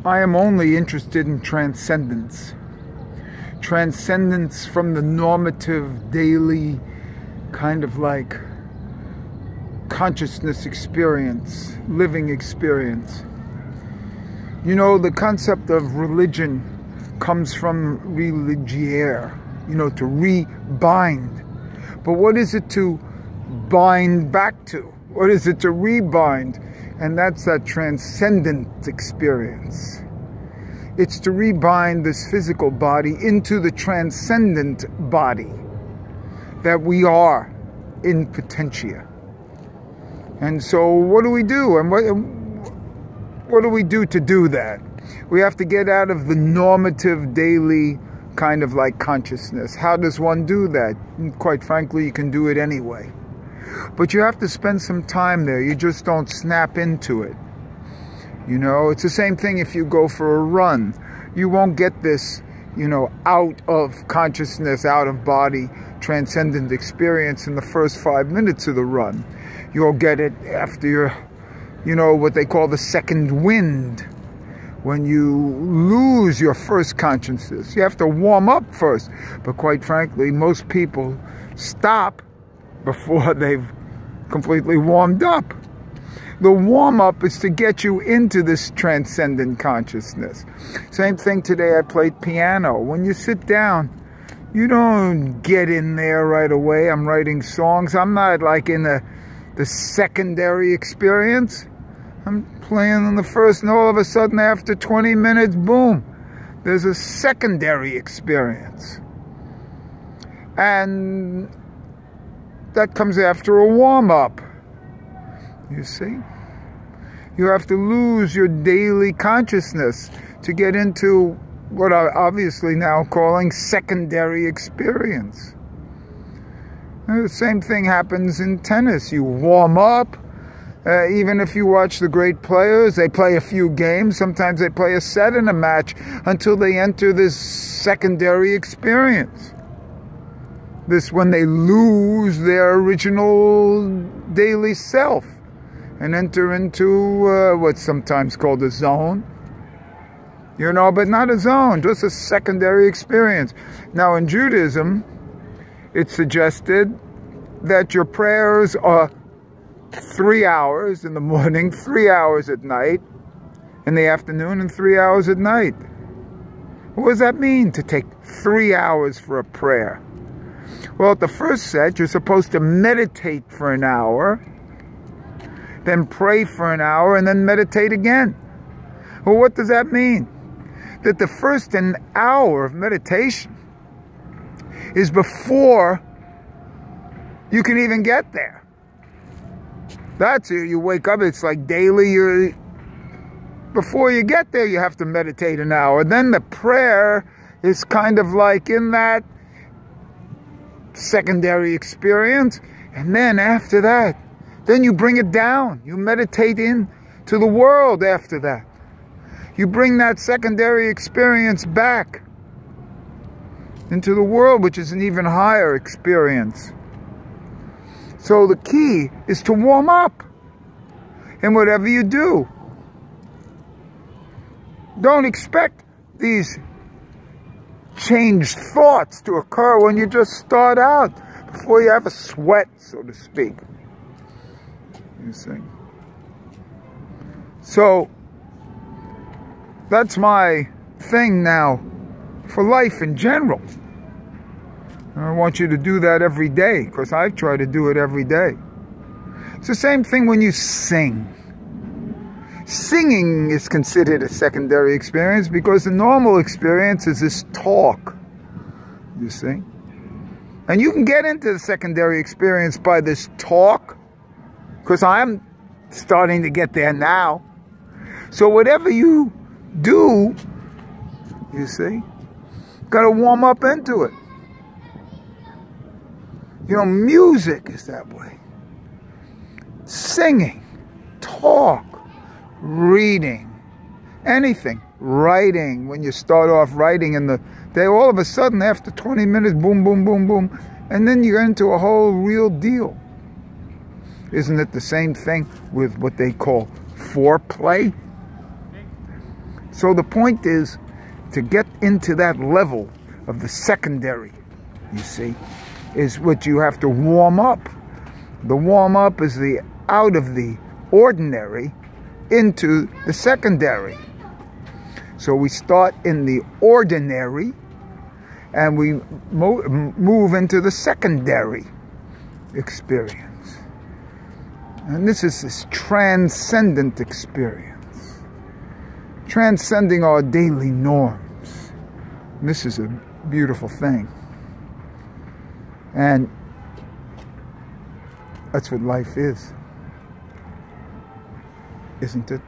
I am only interested in transcendence. Transcendence from the normative, daily, kind of like consciousness experience, living experience. You know, the concept of religion comes from religiere, to rebind. But what is it to bind back to? What is it to rebind? And that's that transcendent experience. It's to rebind this physical body into the transcendent body that we are in potentia. And so what do we do? And what do we do to do that? We have to get out of the normative daily kind of like consciousness. How does one do that? And quite frankly, you can do it anyway. But you have to spend some time there. You just don't snap into it. It's the same thing if you go for a run. You won't get this, out of consciousness, out of body, transcendent experience in the first 5 minutes of the run. You'll get it after you're, what they call the second wind. When you lose your first consciousness, you have to warm up first. But quite frankly, most people stop before they've completely warmed up. The warm-up is to get you into this transcendent consciousness. Same thing today, I played piano. When you sit down, you don't get in there right away. I'm writing songs. I'm not like in the secondary experience. I'm playing in the first, and all of a sudden after 20 minutes, boom, there's a secondary experience. And that comes after a warm-up. You see? You have to lose your daily consciousness to get into what I'm obviously now calling secondary experience. And the same thing happens in tennis. You warm up. Even if you watch the great players, they play a few games. Sometimes they play a set in a match until they enter this secondary experience. This when they lose their original daily self and enter into what's sometimes called a zone. But not a zone, just a secondary experience. Now in Judaism, it's suggested that your prayers are 3 hours in the morning, 3 hours at night, in the afternoon, and 3 hours at night. What does that mean, to take 3 hours for a prayer? Well, at the first set, you're supposed to meditate for an hour, then pray for an hour, and then meditate again. Well, what does that mean? That the first an hour of meditation is before you can even get there. That's it. You wake up, it's like daily. Before you get there, you have to meditate an hour. Then the prayer is kind of like in that secondary experience. And then after that, then you bring it down. You meditate into the world after that. You bring that secondary experience back into the world, which is an even higher experience. So the key is to warm up in whatever you do. Don't expect these changed thoughts to occur when you just start out, before you have a sweat, so to speak. You see? So that's my thing now for life in general. I want you to do that every day, because I try to do it every day. It's the same thing when you sing. Singing is considered a secondary experience because the normal experience is this talk, you see. And you can get into the secondary experience by this talk, because I'm starting to get there now. So whatever you do, you see, got to warm up into it. Music is that way. Singing, talk, reading, anything. Writing, when you start off writing in the day, all of a sudden after 20 minutes, boom, boom, boom, boom, and then you get into a whole real deal. Isn't it the same thing with what they call foreplay? So the point is to get into that level of the secondary, you see, is what you have to warm up. The warm up is the out of the ordinary into the secondary. So we start in the ordinary and we move into the secondary experience. And this is this transcendent experience, transcending our daily norms. And this is a beautiful thing. And that's what life is, isn't it?